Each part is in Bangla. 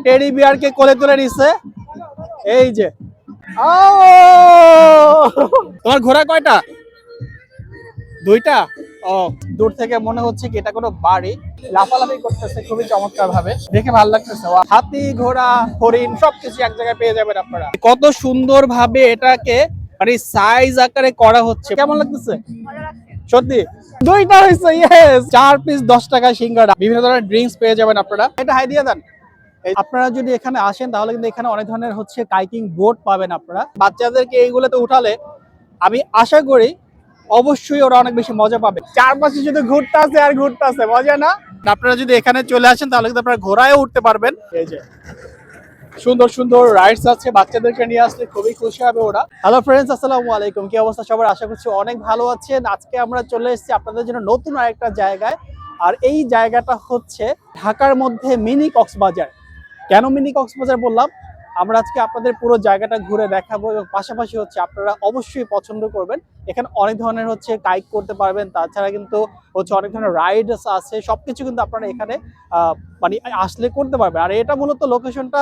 টেডি বিয়ারকে কোলে তুলে নিচ্ছে। এই যে তোমার ঘোড়া কয়টা? দুইটা। ও, দূর থেকে মনে হচ্ছে কি এটা কোনো বাড়ি, লাফালাফি করতেছে খুবই চমৎকার ভাবে, দেখে ভালো লাগতেছে। হাতি, ঘোড়া, হরিণ সবকিছু এক জায়গায় পেয়ে যাবেন আপনারা। কত সুন্দর ভাবে এটাকে মানে সাইজ আকারে করা হচ্ছে, কেমন লাগতেছে? সত্যি দুইটা হয়েছে, ইয়েস। 4 পিস 10 টাকা সিঙ্গাড়া, বিভিন্ন ধরনের ড্রিঙ্কস পেয়ে যাবেন আপনারা। এটা হাই দিয়ে দেন। আপনারা যদি এখানে আসেন তাহলে কিন্তু এখানে অনেক ধরনের হচ্ছে কাইকিং বোট পাবেন আপনারা। বাচ্চাদেরকে এইগুলোতে উঠালে আমি আশা করি অবশ্যই ওরা অনেক বেশি মজা পাবে। চারপাশে শুধু ঘুরতে আছে আর ঘুরতে আছে, মজা না? আপনারা যদি এখানে চলে আসেন তাহলে কিন্তু আপনারা ঘোড়ায়ও উঠতে পারবেন। এই যে সুন্দর সুন্দর রাইডস আছে, বাচ্চাদেরকে নিয়ে আসলে খুবই খুশি হবে ওরা। হ্যালো ফ্রেন্ডস, আসসালামু আলাইকুম। কি অবস্থা সবার? আশা করছি অনেক ভালো আছেন। আজকে আমরা চলে এসেছি আপনাদের জন্য নতুন আরেকটা জায়গায়, আর এই জায়গাটা হচ্ছে ঢাকার মধ্যে মিনি কক্সবাজার। কেন মিনি কক্সবাজার বললাম? আমরা আজকে আপনাদের পুরো জায়গাটা ঘুরে দেখাবো এবং পাশাপাশি হচ্ছে আপনারা অবশ্যই পছন্দ করবেন। এখানে অনেক ধরনের হচ্ছে কাইক করতে পারবেন, তাছাড়া কিন্তু হচ্ছে অনেক ধরনের রাইডস আছে, সবকিছু কিন্তু আপনারা এখানে মানে আসলে করতে পারবেন। আর এটা মূলত লোকেশনটা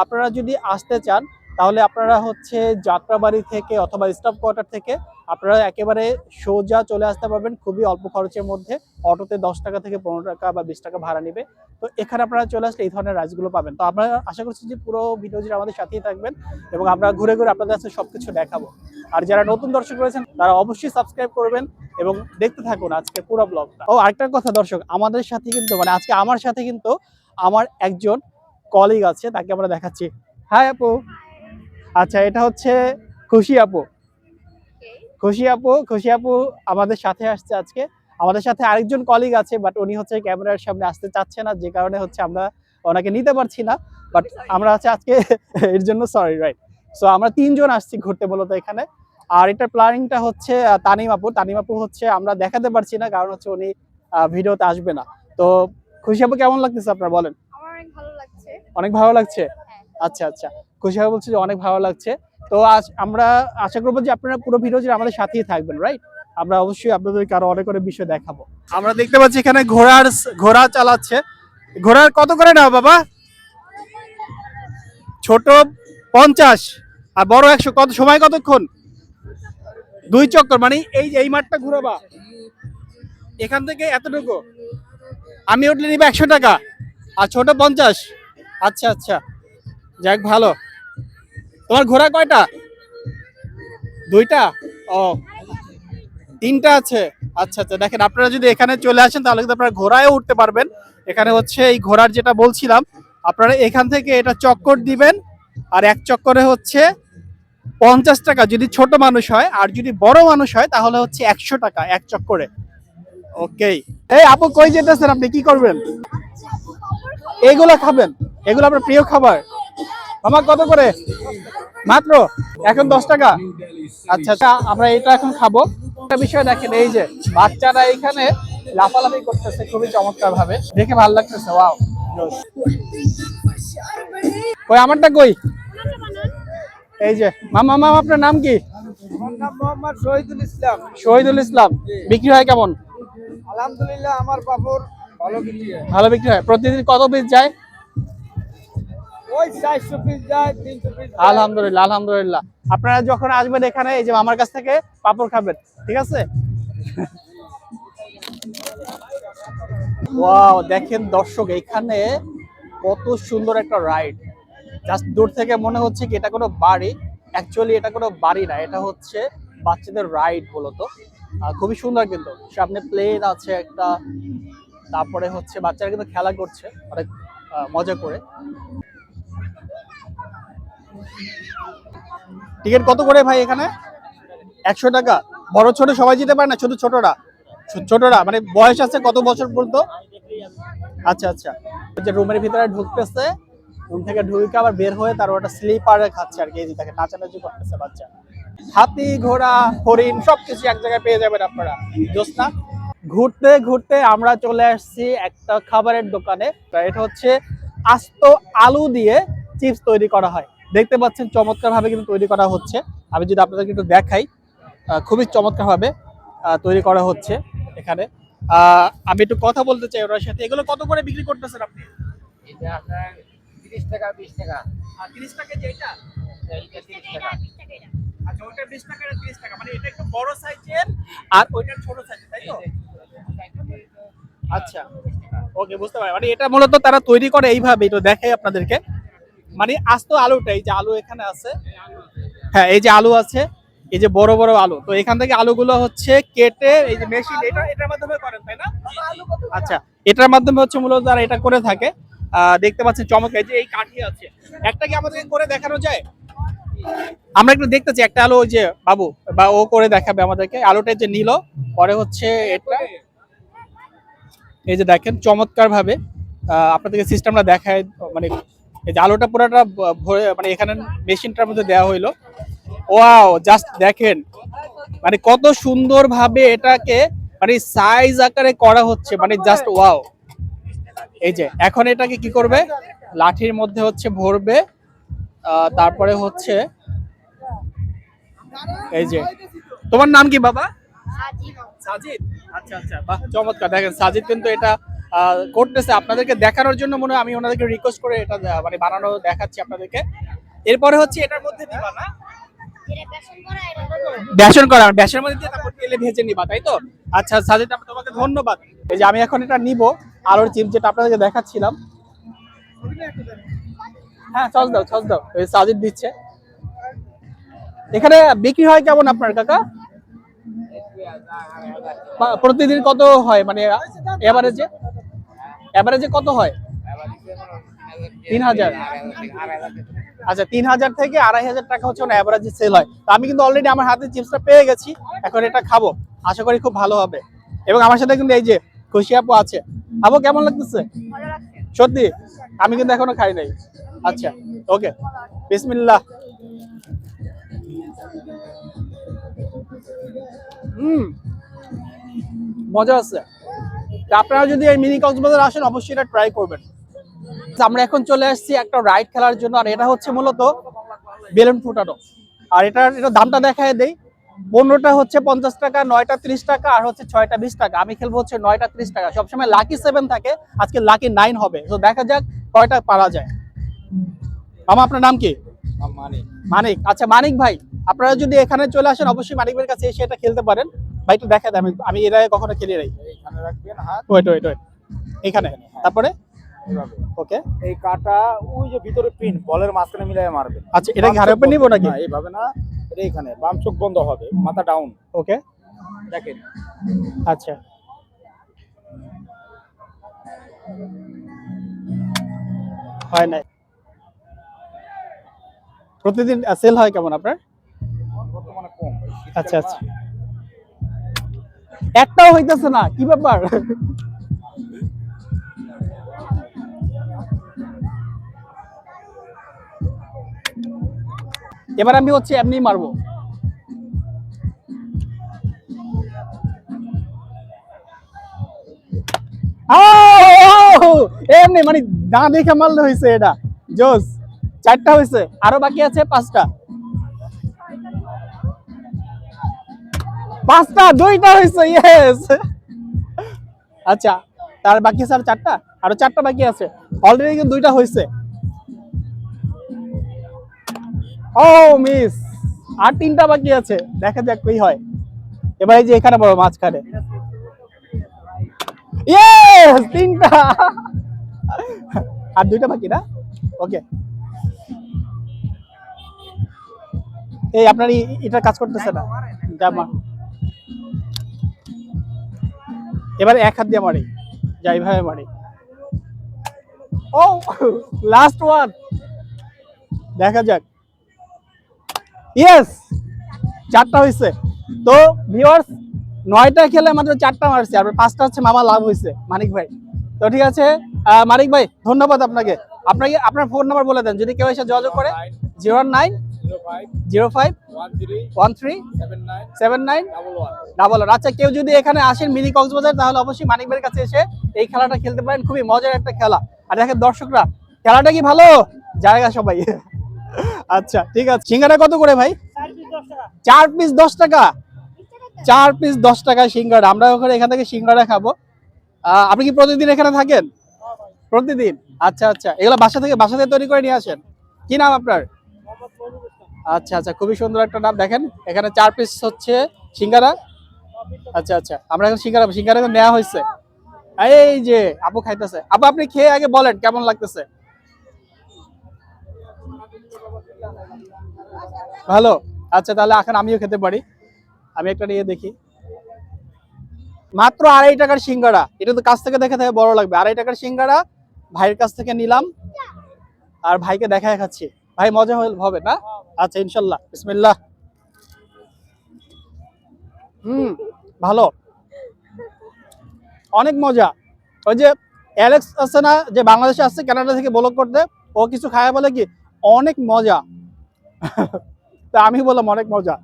আপনারা যদি আসতে চান তাহলে আপনারা হচ্ছে যাত্রাবাড়ি থেকে অথবা স্টাফ কোয়ার্টার থেকে আপনারা একেবারে সোজা চলে আসতে পারবেন খুবই অল্প খরচের মধ্যে। অটোতে 10 টাকা থেকে 15 টাকা বা 20 টাকা ভাড়া নেবে। তো এখানে আপনারা চলে আসলে এই ধরনের রাইডসগুলো পাবেন। তো আমরা আশা করছি যে পুরো ভিডিও জুড়ে আমাদের সাথেই থাকবেন এবং আমরা ঘুরে ঘুরে আপনাদের কাছে সবকিছু দেখাবো। আর যারা নতুন দর্শক রয়েছেন তারা অবশ্যই সাবস্ক্রাইব করবেন এবং দেখতে থাকুন আজকে পুরো ব্লগটা। ও আরেকটা কথা দর্শক, আমাদের সাথে কিন্তু মানে আজকে আমার সাথে কিন্তু আমার একজন কলিগ আছে, তাকে আমরা দেখাচ্ছি। হাই আপু। আচ্ছা, এটা হচ্ছে খুশি আপু। খুশি আপু আমাদের সাথে আসছে আজকে। আমাদের সাথে আরেকজন কলিগ আছে, বাট উনি হচ্ছে ক্যামেরার সামনে আসতে চাচ্ছে না, যে কারণে হচ্ছে আমরা ওনাকে নিতে পারছি না। বাট আমরা হচ্ছে আজকে এর জন্য সরি, রাইট। সো আমরা 3 জন আসছি ঘুরতে মূলত এখানে। আর এটার প্ল্যানিংটা হচ্ছে তানিম আপু হচ্ছে আমরা দেখাতে পারছি না, কারণ হচ্ছে উনি ভিডিওতে আসবে না। তো খুশি আপু কেমন লাগতেছে আপনার বলেন? অনেক ভালো লাগছে। অনেক ভালো লাগছে। আচ্ছা আচ্ছা, খুশি হয়ে বলছি যে অনেক ভালো লাগছে। তো আজ আমরা আশা করবো যে আপনারা পুরো ভিডিও জুড়ে আমাদের সাথেই থাকবেন, রাইট? আমরা অবশ্যই আপনাদেরকে আরো অনেক অনেক বিষয় দেখাবো। আমরা দেখতে পাচ্ছি এখানে ঘোড়া চালাচ্ছে। ঘোড়ার কত করে নাও বাবা? ছোট 50 আর বড় 100। কত সময়, কতক্ষণ? 2 চক্কর, মানে এই মাঠটা ঘুরাবা এখান থেকে এতটুকু। আমি উঠলে নিবে 100 টাকা আর ছোট 50। আচ্ছা আচ্ছা, যাক ভালো। তোমার ঘোড়া কয়টা? 2টা। ও, 3টা আছে। আচ্ছা আচ্ছা, দেখেন আপনারা যদি এখানে চলে আসেন তাহলে কিন্তু আপনারা ঘোড়ায়ও উঠতে পারবেন। এখানে হচ্ছে এই ঘোড়ার যেটা বলছিলাম, আপনারা এখান থেকে এটা চক্কর দিবেন আর এক চক্করে হচ্ছে 50 টাকা যদি ছোট মানুষ হয়, আর যদি বড় মানুষ হয় তাহলে হচ্ছে 100 টাকা এক চক্করে। ওকে। এই আপু কই যেতেছেন আপনি, কি করবেন? এগুলো খাবেন? এগুলো আপনার প্রিয় খাবার? মামা কত করে? মাত্র এখন 10 টাকা। আচ্ছা আচ্ছা, আমরা এটা এখন খাবো। একটা বিষয় দেখেন, এই যে বাচ্চারা এখানে লাফালাফি করতেছে খুবই চমৎকার ভাবে, দেখে ভালো লাগতেছে। ওয়াও, কই আমারটা কই? এই যে মামা আপনার নাম কি? আমার নাম মোহাম্মদ শহীদুল ইসলাম। শহীদুল ইসলাম। বিক্রি হয় কেমন? আলহামদুলিল্লাহ, আমার পাপড় ভালো বিক্রি হয়। ভালো বিক্রি হয়। প্রতিদিন কত পিস যায়? ওই 400 পিস যায়, 300 পিস। আলহামদুলিল্লাহ আলহামদুলিল্লাহ। আপনারা যখন আসবেন এখানে এই যে আমার কাছ থেকে পাপড় খাবেন, ঠিক আছে? ওয়াও, দেখেন দর্শক এখানে কত সুন্দর একটা রাইড। জাস্ট দূর থেকে মনে হচ্ছে কি এটা কোনো বাড়ি, অ্যাকচুয়ালি এটা কোনো বাড়ি না, এটা হচ্ছে বাচ্চাদের রাইড মূলত। খুবই সুন্দর, কিন্তু সামনে প্লেন আছে একটা, তারপরে হচ্ছে বাচ্চারা কিন্তু খেলা করছে অনেক মজা করে। টিকিট কত করে ভাই এখানে? 100 টাকা। বড় ছোট সবাই যেতে পারে না, শুধু ছোটরা মানে বয়স আছে কত বছর পর্যন্ত? আচ্ছা আচ্ছা, যে রুমের ভিতরে ঢুকতেছে, রুম থেকে ঢুকে আবার বের হয়ে তার ওটা স্লিপারে খাচ্ছে আর কি। এই যে তাকে নাচানাচি করতেছে বাচ্চা। হাতি, ঘোড়া, হরিণ সবকিছু এক জায়গায় পেয়ে যাবেন আপনারা। জোসনা। ঘুরতে ঘুরতে আমরা চলে আসছি একটা খাবারের দোকানে। এটা হচ্ছে আস্ত আলু দিয়ে চিপস তৈরি করা হয়। দেখতে পাচ্ছেন চমৎকার ভাবে কিন্তু তৈরি করা হচ্ছে। আমি যদি আপনাদেরকে একটু দেখাই, খুবই চমৎকার ভাবে তৈরি করা হচ্ছে এখানে। আমি একটু কথা বলতে চাই ওনার সাথে। এগুলো কত করে বিক্রি করতেছেন আপনি? এটা আপনার 30 টাকা 20 টাকা। আর 30 টাকা যেটা, এইটা 30 টাকা। আচ্ছা ওইটা 20 টাকা আর 30 টাকা, মানে এটা একটু বড় সাইজের আর ওইটা ছোট সাইজের, তাই তো? আচ্ছা ওকে, বুঝতে পারি। মানে এটা মূলত তারা তৈরি করে এইভাবে, তো দেখাই আপনাদেরকে। মানে আস্ত আলুটা, এই যে আলু এখানে আছে, হ্যাঁ এই যে আলু আছে, এই যে বড় বড় আলু, তো এখান থেকে আলুগুলো হচ্ছে কেটে এই যে মেশিন, এটার মাধ্যমে করেন তাই না? আচ্ছা, এটার মাধ্যমে হচ্ছে মূলত তারা এটা করে থাকে। দেখতে পাচ্ছেন চমৎকার, এই যে এই কাঠি আছে, একটা কি আমাদেরকে করে দেখানো যায়? আমরা একটু দেখতেছি একটা আলু, ওই যে বাবু বা ও করে দেখাবে আমাদেরকে। আলুটা যে নিল, পরে হচ্ছে এটা, এই যে দেখেন চমৎকার ভাবে আপনাদেরকে সিস্টেমটা দেখায়। মানে এই যে আলুটা পুরোটা ভরে, মানে এখানে মেশিনটার মধ্যে দেওয়া হইলো। ওয়াও, জাস্ট দেখেন মানে কত সুন্দর ভাবে এটাকে মানে সাইজ আকারে করা হচ্ছে, মানে জাস্ট ওয়াও। এই যে এখন এটাকে কি করবে, লাঠির মধ্যে হচ্ছে ভরবে, তারপরে হচ্ছে এই যে, তোমার নাম কি বাবা? সাজিদ। আচ্ছা আচ্ছা, বাহ চমৎকার। দেখেন সাজিদ কিন্তু এটা করতেছে আপনাদেরকে দেখানোর জন্য, মনে হয় আমি ওনাদেরকে রিকোয়েস্ট করে এটা মানে বানানো দেখাচ্ছি আপনাদেরকে। এরপরে হচ্ছে এটার মধ্যে দিবা না, বেসন করা, বেসনের মধ্যে দিয়ে তারপর তেলে ভেজে নিবা, তাই তো? আচ্ছা সাজিদ, তোমাকে ধন্যবাদ। এই যে আমি এখন এটা নিব, আলুর চিপস যেটা আপনাদেরকে দেখাচ্ছিলাম। হ্যাঁ সস দাও, সস দাও, এই সাজিদ দিচ্ছে। এখানে বিক্রি হয় কেমন আপনার কাকা? প্রতিদিন কত হয়, মানে এভারেজে, এভারেজে কত হয়? 3000। আচ্ছা 3000 থেকে 2500 টাকা হচ্ছে ওনা এভারেজে সেল হয়। তো আমি কিন্তু অলরেডি আমার হাতে চিপসটা পেয়ে গেছি, এখন এটা খাবো, আশা করি খুব ভালো হবে। এবং আমার সাথে কিন্তু এই যে খুশি আপু আছে। আপু কেমন লাগতেছে? সত্যি? আমি কিন্তু এখনো খাই নাই। আচ্ছা ওকে, বিসমিল্লাহ। মজা আছে। তো আপনারা যদি এই মিনি কক্সবাজার আসেন, অবশ্যই এটা ট্রাই করবেন। আমরা এখন চলে আসছি একটা রাইড খেলার জন্য, আর এটা হচ্ছে মূলত বেলুন ফুটানো। আর এটার দামটা দেখায় দেই। 15টা হচ্ছে 50 টাকা, 9টা 30 টাকা, আর হচ্ছে 6টা 20 টাকা। আমি খেলবো হচ্ছে 9টা 30 টাকা। সবসময় লাকি 7 থাকে, আজকে লাকি 9 হবে। তো দেখা যাক কয়টা পারা যায়। মামা আপনার নাম কি? মানিক। মানিক। আচ্ছা মানিক ভাই, আপনারা যদি এখানে চলে আসেন, অবশ্যই মানিক ভাইয়ের কাছে এসে এটা খেলতে পারেন। ভাই একটু দেখা দেন, আমি এর আগে কখনো খেলি নাই। এইখানে রাখবেন হাত, ওয়েট ওয়েট ওয়েট, এখানে, তারপরে এইভাবে। ওকে। এই কাটা ওই যে ভিতরে পিন, বলের মাঝখানে মিলাই মারবেন। আচ্ছা এটা ঘাড়ের উপর নিব নাকি? না, এইভাবে না, এটা এইখানে বাম চোখ বন্ধ হবে, মাথা ডাউন। ওকে দেখেন, আচ্ছা। হয় নাই। প্রতিদিন সেল হয় কেমন আপনার? বর্তমানে কম ভাই, শীতকাল আচ্ছা না। আচ্ছা, একটাও হইতেছে না, কি ব্যাপার? এবার আমি হচ্ছে এমনি মারবো। এমনি মানে না দেখে মারলে হয়েছে এটা। জোস, 4টা হয়েছে, আরো বাকি আছে 5টা। 5টা, 2টা হয়েছে, ইয়েস। আচ্ছা তার বাকি আছে আর 4টা, আরো 4টা বাকি আছে। অলরেডি কিন্তু 2টা হয়েছে। ও মিস, আর 3টা বাকি আছে, দেখা যাক কি হয়। এবার এই যে এখানে বড় মাঝখানে, ইয়েস 3টা। আর 2টা বাকি না? ওকে, এই আপনার এটা কাজ করতেছে না, জামা। এবারে এক হাত দিয়ে মারি, যাই ভাবে মারি। ও লাস্ট ওয়ান, দেখা যাক। ইয়েস, 4টা হয়েছে। তো ভিউয়ার্স, 9টা খেলে মাত্র 4টা মারছে, আর 5টা হচ্ছে মামা লাভ হয়েছে মানিক ভাই। তো ঠিক আছে মানিক ভাই, ধন্যবাদ আপনাকে। আপনার ফোন নাম্বার বলে দেন, যদি কেউ এসে যোগাযোগ করে। 090513137911। আচ্ছা কেউ যদি এখানে আসেন মিনি কক্সবাজার, তাহলে অবশ্যই মানিক ভাইয়ের কাছে এসে এই খেলাটা খেলতে পারেন, খুবই মজার একটা খেলা। আর দেখেন দর্শকরা, খেলাটা কি ভালো জায়গা সবাই। আচ্ছা ঠিক আছে, সিঙ্গারা কত করে ভাই? 4 পিস 10 টাকা। 4 পিস 10 টাকা সিঙ্গারা। আমরা ওখানে এখান থেকে সিঙ্গারা খাবো। আপনি কি প্রতিদিন এখানে থাকেন? প্রতিদিন? আচ্ছা আচ্ছা, এগুলো বাসা থেকে তৈরি করে নিয়ে আসেন? কি নাম আপনার? আচ্ছা আচ্ছা, খুবই সুন্দর একটা নাম। দেখেন এখানে 4 পিস হচ্ছে সিঙ্গারা। আচ্ছা আচ্ছা, আমরা এখন সিঙ্গারা তো নেওয়া হয়েছে। এই যে আপু খাইতেছে। আপু আপনি খেয়ে আগে বলেন কেমন লাগতেছে। ভালো। আচ্ছা তাহলে এখন আমিও খেতে পারি। আমি একটা নিয়ে দেখি। মাত্র 2.5 টাকার সিঙ্গারা, এটা তো কাছ থেকে দেখে থেকে বড় লাগবে। 2.5 টাকার সিঙ্গারা ভাইয়ের কাছ থেকে নিলাম, আর ভাইকে দেখায় খাচ্ছি। ভাই মজা হবে না? আচ্ছা ইনশাল্লাহ, বিসমিল্লাহ। ভালো, অনেক মজা। ওই যে অ্যালেক্স আছে না, যে বাংলাদেশে আসছে কানাডা থেকে ব্লগ করতে, ও কিছু খায় বলে কি অনেক মজা। তা আমি বললাম অনেক মজা।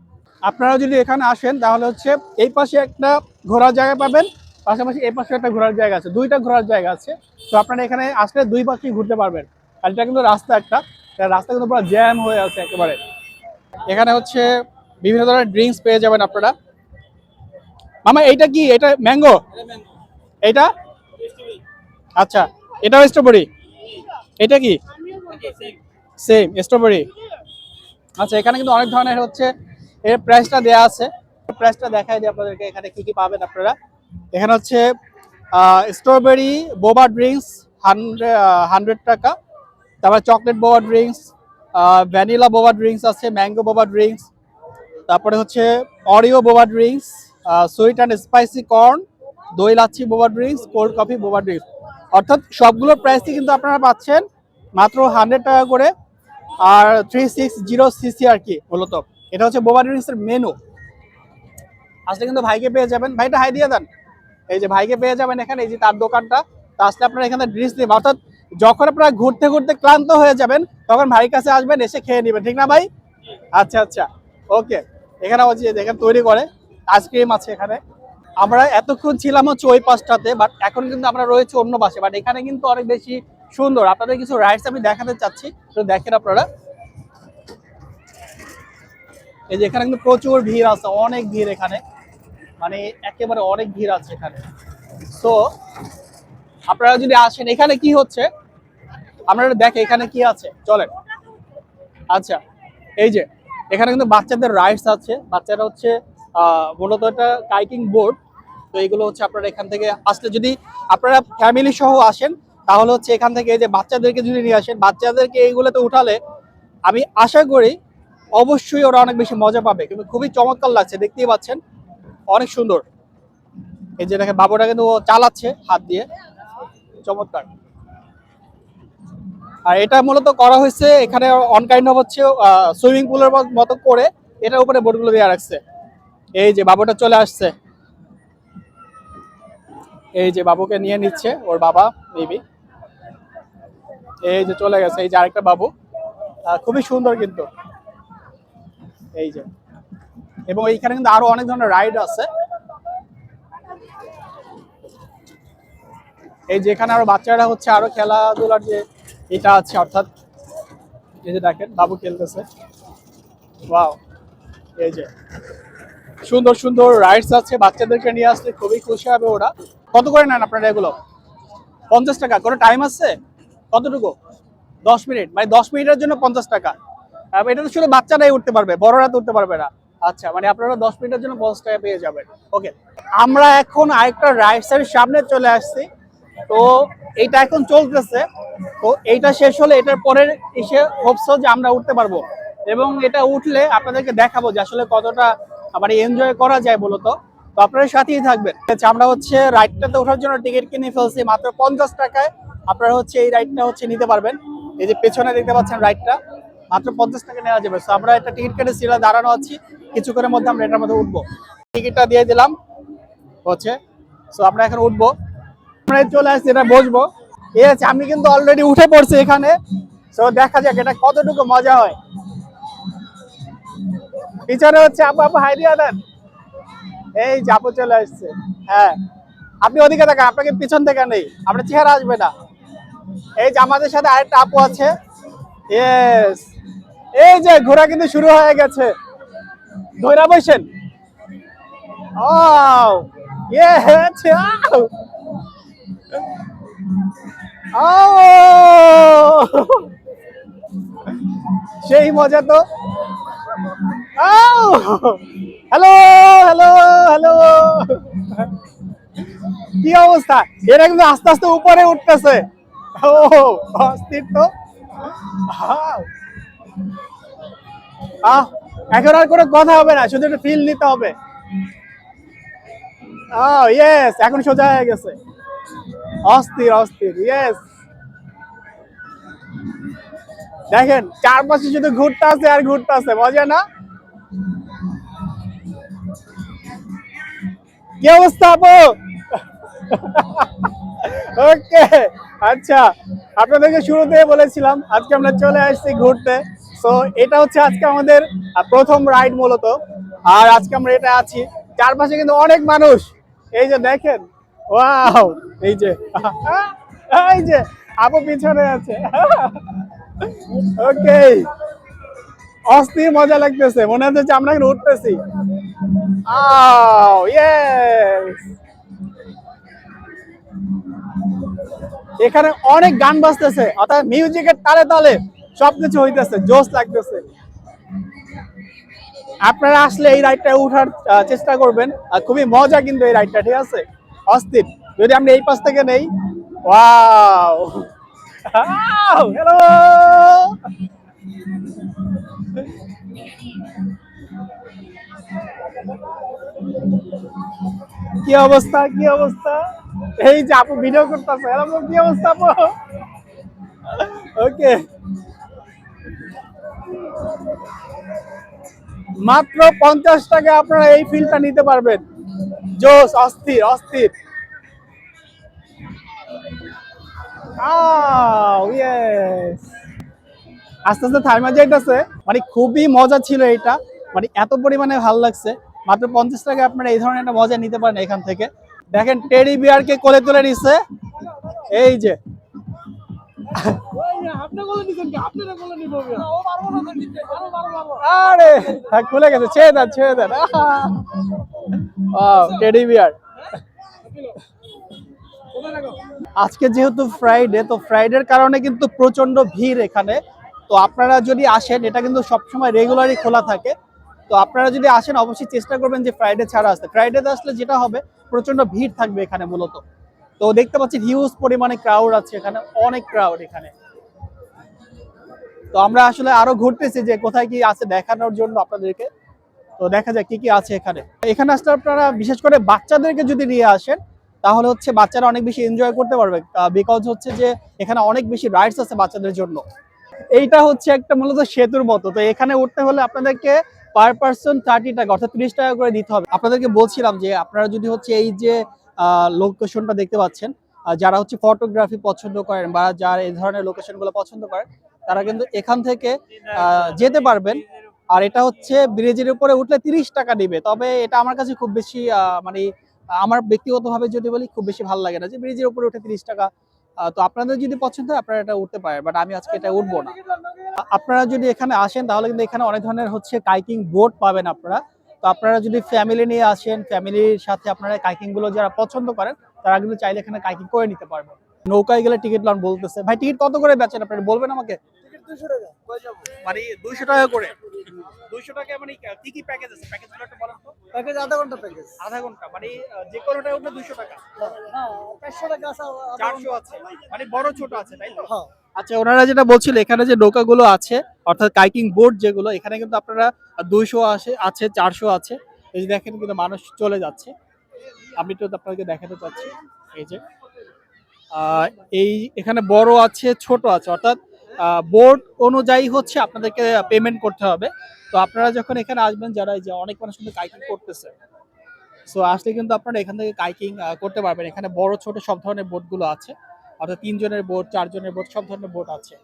আপনারা যদি এখানে আসেন তাহলে হচ্ছে এই পাশে একটা ঘোরার জায়গা পাবেন, পাশাপাশি এই পাশে একটা ঘোরার জায়গা আছে, দুইটা ঘোরার জায়গা আছে। তো আপনারা এখানে আসলে দুই পাশেই ঘুরতে পারবেন। আর এটা কিন্তু রাস্তা একটা, রাস্তা কিন্তু পুরো জ্যাম হয়ে আছে একেবারে। এখানে হচ্ছে বিভিন্ন ধরনের ড্রিঙ্কস পেয়ে যাবেন আপনারা। মামা এইটা কি? এটা ম্যাঙ্গো? এইটা আচ্ছা, এটাও স্ট্রবেরি? এটা কি? Same strawberry. আচ্ছা, এখানে কিন্তু অনেক ধরনের হচ্ছে এর প্রাইসটা দেয়া আছে। প্রাইসটা দেখাই দিই আপনাদেরকে, এখানে কি কি পাবেন আপনারা। এখানে হচ্ছে স্ট্রবেরি বোবা ড্রিঙ্কস 100 টাকা। তারপর চকলেট বোবা ড্রিঙ্কস, ভ্যানিলা বোবা ড্রিঙ্কস আছে, ম্যাঙ্গো বোবা ড্রিঙ্কস, তারপরে হচ্ছে অরিও বোবা drinks, sweet and spicy corn, দই লাচ্ছি বোবা ড্রিঙ্কস, কোল্ড কফি বোবা ড্রিঙ্কস। অর্থাৎ সবগুলোর প্রাইসই কিন্তু আপনারা পাচ্ছেন মাত্র 100 টাকা করে। আর 360 আর কি মূলত এটা হচ্ছে বোবা ড্রিঙ্কস এর মেনু। আসলে কিন্তু ভাইকে পেয়ে যাবেন, ভাইটা হাই দিয়ে দেন। এই যে ভাইকে পেয়ে যাবেন এখানে, এই যে তার দোকানটা। তো আসলে আপনারা এখানে ড্রিঙ্কস নেবেন, অর্থাৎ যখন আপনারা ঘুরতে ঘুরতে ক্লান্ত হয়ে যাবেন তখন ভাইয়ের কাছে আসবেন, এসে খেয়ে নেবেন, ঠিক না ভাই? আচ্ছা আচ্ছা, ওকে। এখানে হচ্ছে এখানে তৈরি করে আইসক্রিম আছে এখানে। আমরা এতক্ষণ ছিলাম হচ্ছে ওই পাশটাতে, বাট এখন কিন্তু আমরা রয়েছে অন্য পাশে। বাট এখানে কিন্তু অনেক বেশি সুন্দর। আপনাদের কিছু রাইডস আমি দেখাতে চাচ্ছি, তো দেখেন আপনারা। এই যে এখানে কিন্তু প্রচুর ভিড় আছে, অনেক ভিড় এখানে, মানে একেবারে অনেক ভিড় আছে এখানে। সো আপনারা যদি আসেন, এখানে কি হচ্ছে আপনারা দেখে এখানে কি আছে, চলেন। আচ্ছা, এই যে এখানে কিন্তু বাচ্চাদের রাইডস আছে। বাচ্চারা হচ্ছে মূলত একটা কাইকিং বোর্ড। তো এইগুলো হচ্ছে আপনারা এখান থেকে আসলে, যদি আপনারা ফ্যামিলি সহ আসেন তাহলে হচ্ছে এখান থেকে এই যে বাচ্চাদেরকে যদি নিয়ে আসেন, বাচ্চাদেরকে এইগুলোতে উঠালে আমি আশা করি অবশ্যই ওরা অনেক বেশি মজা পাবে। কিন্তু খুবই চমৎকার লাগছে, দেখতেই পাচ্ছেন অনেক সুন্দর। এই যে দেখেন বাবুটা কিন্তু ও চালাচ্ছে হাত দিয়ে, চমৎকার। আর এটা মূলত করা হয়েছে এখানে অন কাইন্ড অফ হচ্ছে সুইমিং পুলের মতো করে এটার উপরে বোর্ডগুলো দেওয়া রাখছে। এই যে বাবুটা চলে আসছে, এই যে বাবুকে নিয়ে নিচ্ছে ওর বাবা মেবি। এই যে চলে গেছে, এই যে আরেকটা বাবু, খুবই সুন্দর কিন্তু। এই যে, এবং এইখানে কিন্তু আরো অনেক ধরনের রাইড আছে। এই যে এখানে আরো বাচ্চারা হচ্ছে আরো খেলাধুলার যে এটা আছে, অর্থাৎ এই যে দেখেন বাবু খেলতেছে। ওয়াও, এই যে সুন্দর সুন্দর রাইডস আছে, বাচ্চাদেরকে নিয়ে আসলে খুবই খুশি হবে ওরা। কত করে নেন আপনারা এগুলো? 50 টাকা করে? টাইম আছে কতটুকু? 10 মিনিট, মানে 10 মিনিটের জন্য 50 টাকা? এটা তো শুধু বাচ্চারাই উঠতে পারবে, বড়রা তো উঠতে পারবে না। আচ্ছা, মানে আপনারা 10 মিনিটের জন্য 50 টাকা পেয়ে যাবেন। ওকে, আমরা এখন আরেকটা রাইডস এর সামনে চলে আসছি। তো এইটা এখন চলতেছে, তো এইটা শেষ হলে এটার পরের এসে হোপসো যে আমরা উঠতে পারবো, এবং এটা উঠলে আপনাদেরকে দেখাবো যে আসলে কতটা মানে এনজয় করা যায় মূলত। তো আপনারা সাথেই থাকবেন। আমরা হচ্ছে রাইডটাতে ওঠার জন্য টিকিট কিনে ফেলছি মাত্র 50 টাকায়। আপনারা হচ্ছে এই রাইডটা হচ্ছে নিতে পারবেন। এই যে পেছনে দেখতে পাচ্ছেন রাইডটা মাত্র 50 টাকা নেওয়া যাবে। তো আমরা একটা টিকিট কেটে সিরা দাঁড়ানো আছি, কিছুক্ষণের মধ্যে আমরা এটার মধ্যে উঠবো। টিকিটটা দিয়ে দিলাম হচ্ছে। তো আমরা এখন উঠবো, আমরা চলে আসছি, এটা বসবো। ঠিক আছে, আমি কিন্তু অলরেডি উঠে পড়ছি এখানে। তো দেখা যাক এটা কতটুকু মজা হয়। পিছনে হচ্ছে আপু, আপু হাই দিয়া দেন। এই যে আপু চলে আসছে। হ্যাঁ, আপনি ওদিকে থাকেন, আপনাকে পিছন থেকে নেই, আপনার চেহারা আসবে না। এই যে আমাদের সাথে আরেকটা আপু আছে। ইয়েস, এই যে ঘোরা কিন্তু শুরু হয়ে গেছে, ধৈরা বসেন। ও ইয়েস, সেই মজা তো। হ্যালো হ্যালো হ্যালো, কি অবস্থা? এরা কিন্তু আস্তে আস্তে উপরে উঠতেছে। ও অস্থির তো। আহ এখন আর কোনো কথা হবে না, শুধু একটু ফিল নিতে হবে। ইয়েস, এখন সোজা হয়ে গেছে। অস্থির অস্থির, ইয়েস। দেখেন চারপাশে শুধু ঘুরতে আছে আর ঘুরতে আছে, মজা না? কি অবস্থা আপু? ওকে, আচ্ছা, আপনাদেরকে শুরুতে বলেছিলাম আজকে আমরা চলে আসছি ঘুরতে। সো এটা হচ্ছে আজকে আমাদের প্রথম রাইড মূলত। আর আজকে আমরা এটা আছি, চারপাশে কিন্তু অনেক মানুষ। এই যে দেখেন, ওয়াও, এই যে এই যে আপু পিছনে আছে। ওকে, অস্থির মজা লাগতেছে, মনে হচ্ছে যে আমরা এখানে উঠতেছি। ইয়েস, এখানে অনেক গান বাজতেছে, অর্থাৎ মিউজিকের তালে তালে সবকিছু হইতেছে, জোশ লাগতেছে। আপনারা আসলে এই রাইডটা উঠার চেষ্টা করবেন, খুবই মজা কিন্তু এই রাইডটা, ঠিক আছে? অস্থির। যদি আমরা এই পাশ থেকে নেই, ওয়াও, হ্যালো, কি অবস্থা, কি অবস্থা? এই যে আপু ভিডিও করতেছে, হ্যালো কি অবস্থা আপু? ওকে, মাত্র 50 টাকা আপনারা এই ফিলটা নিতে পারবেন। জোস, অস্থির অস্থির। ইয়েস, আস্তে আস্তে থাইমা যাইতেছে, মানে খুবই মজা ছিল এটা, মানে এত পরিমাণে ভালো লাগছে। মাত্র 50 টাকা আপনারা এই ধরনের একটা মজা নিতে পারেন এখান থেকে। দেখেন টেডি বিয়ারকে কোলে তুলে নিচ্ছে, এই যে। আরে খুলে গেছে, ছেড়ে দেন ছেড়ে দেন। Teddy bear. আজকে যেহেতু ফ্রাইডে, তো ফ্রাইডের কারণে কিন্তু প্রচন্ড ভিড় এখানে। তো আপনারা যদি আসেন, এটা কিন্তু সবসময় রেগুলারই খোলা থাকে। তো আপনারা যদি আসেন অবশ্যই চেষ্টা করবেন যে ফ্রাইডে ছাড়া আসতে। ফ্রাইডেতে আসলে যেটা হবে, প্রচন্ড ভিড় থাকবে এখানে মূলত। তো দেখতে পাচ্ছি হিউজ পরিমাণে ক্রাউড আছে এখানে, অনেক ক্রাউড এখানে। তো আমরা আসলে আরো ঘুরতেছি যে কোথায় কি আছে দেখানোর জন্য আপনাদেরকে। তো দেখা যায় কি কি আছে এখানে। এখানে আসলে আপনারা বিশেষ করে বাচ্চাদেরকে যদি নিয়ে আসেন, তাহলে হচ্ছে বাচ্চারা অনেক বেশি এনজয় করতে পারবে, বিকজ হচ্ছে যে এখানে অনেক বেশি রাইডস আছে বাচ্চাদের জন্য। এইটা হচ্ছে একটা মূলত সেতুর মতো, তো এখানে উঠতে হলে আপনাদেরকে পার পার্সন 30 টাকা, অর্থাৎ 30 টাকা করে দিতে হবে। আপনাদেরকে বলছিলাম যে আপনারা যদি হচ্ছে এই যে লোকেশনটা দেখতে পাচ্ছেন, যারা হচ্ছে ফটোগ্রাফি পছন্দ করেন বা যারা এই ধরনের লোকেশনগুলো পছন্দ করেন, তারা কিন্তু এখান থেকে যেতে পারবেন। আর এটা হচ্ছে ব্রিজের উপরে উঠলে 30 টাকা দিবে, তবে এটা আমার কাছে খুব বেশি মানে আমার ব্যক্তিগতভাবে যদি বলি, খুব বেশি ভালো লাগে না যে ব্রিজের উপরে উঠে 30 টাকা। তো আপনাদের যদি পছন্দ হয় আপনারা এটা উঠতে পারেন, বাট আমি আজকে এটা উঠবো না। আপনারা যদি এখানে আসেন তাহলে কিন্তু এখানে অনেক ধরনের হচ্ছে কাইকিং বোট পাবেন আপনারা। তো আপনারা যদি ফ্যামিলি নিয়ে আসেন, ফ্যামিলির সাথে আপনারা কাইকিং গুলো যারা পছন্দ করেন, তারা কিন্তু চাইলে এখানে কাইকিং করে নিতে পারবেন। নৌকায় গেলে টিকিট লন বলতেছে, ভাই টিকিট কত করে বেচেন আপনারা বলবেন আমাকে? মানে 200 টাকা করে। 200 টাকা মানে কি কি প্যাকেজ আছে? প্যাকেজগুলো একটু বলেন তো। প্যাকেজ আধা ঘন্টা প্যাকেজ। আধা ঘন্টা মানে যে কোনোটায় উঠলে 200 টাকা। না 500 টাকা আছে, 400 আছে, মানে বড় ছোট আছে তাই তো? হ্যাঁ। আচ্ছা, ওনারা যেটা বলছিল এখানে যে নৌকাগুলো আছে, অর্থাৎ কাইকিং বোট যেগুলো, এখানে কিন্তু আপনারা 200 আছে 400 আছে। এই যে দেখেন কিন্তু মানুষ চলে যাচ্ছে, আমি তো আপনাদেরকে দেখাতে চাচ্ছি। এই যে আহ, এই এখানে বড় আছে ছোট আছে, অর্থাৎ বোর্ড অনুযায়ী হচ্ছে আপনাদেরকে পেমেন্ট করতে হবে। তো আপনারা যখন এখানে আসবেন, যারা এই যে অনেক মানুষ কিন্তু কাইকিং করতেছে, সো আসলে কিন্তু আপনারা এখান থেকে কাইকিং করতে পারবেন। এখানে বড় ছোট সব ধরনের বোটগুলো আছে, অর্থাৎ 3 জনের বোট, 4 জনের বোট, সব ধরনের বোট আছে।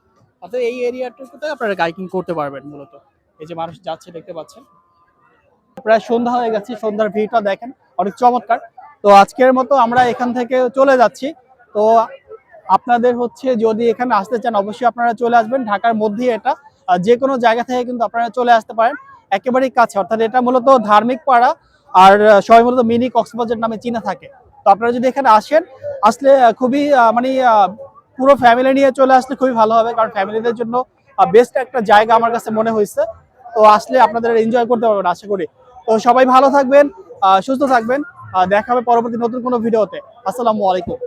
অর্থাৎ এই এরিয়াটুকুতে আপনারা কাইকিং করতে পারবেন মূলত। এই যে মানুষ যাচ্ছে দেখতে পাচ্ছেন। প্রায় সন্ধ্যা হয়ে গেছে, সন্ধ্যার ভিড়টা দেখেন অনেক চমৎকার। তো আজকের মতো আমরা এখান থেকে চলে যাচ্ছি। তো আপনাদের হচ্ছে যদি এখানে আসতে চান অবশ্যই আপনারা চলে আসবেন, ঢাকার মধ্যেই এটা। যে কোনো জায়গা থেকে কিন্তু আপনারা চলে আসতে পারেন, একেবারেই কাছে। অর্থাৎ এটা মূলত ধার্মিক পাড়া, আর সবাই মূলত মিনি কক্সবাজার নামে চিনে থাকে। তো আপনারা যদি এখানে আসেন, আসলে খুবই মানে পুরো ফ্যামিলি নিয়ে চলে আসলে খুবই ভালো হবে, কারণ ফ্যামিলিদের জন্য বেস্ট একটা জায়গা আমার কাছে মনে হয়েছে। তো আসলে আপনাদের এনজয় করতে পারবেন আশা করি। তো সবাই ভালো থাকবেন, সুস্থ থাকবেন, দেখা হবে পরবর্তী নতুন কোনো ভিডিওতে। আসসালামু আলাইকুম।